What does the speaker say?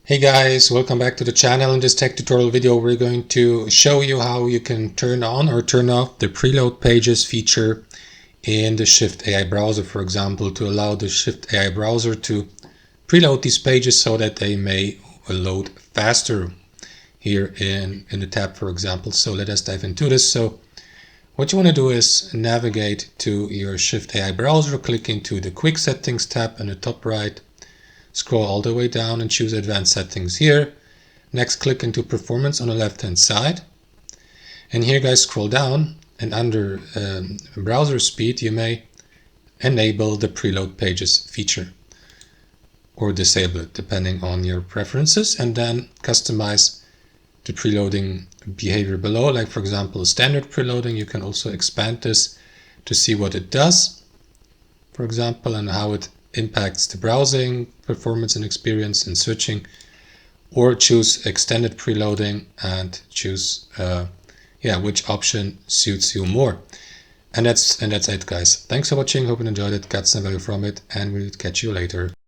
Hey guys, welcome back to the channel. In this tech tutorial video we're going to show you how you can turn on or turn off the preload pages feature in the Shift AI browser, for example, to allow the Shift AI browser to preload these pages so that they may load faster here in the tab, for example. So let us dive into this. So what you want to do is navigate to your Shift AI browser, click into the Quick Settings tab in the top right. Scroll all the way down and choose Advanced Settings here. Next, click into Performance on the left hand side. And here guys, scroll down and under browser speed you may enable the preload pages feature or disable it depending on your preferences, and then customize the preloading behavior below. Like for example, standard preloading, you can also expand this to see what it does, for example, and how it impacts the browsing performance and experience in switching, or choose extended preloading and choose which option suits you more. And that's it guys. Thanks for watching, hope you enjoyed it, got some value from it, and we'll catch you later.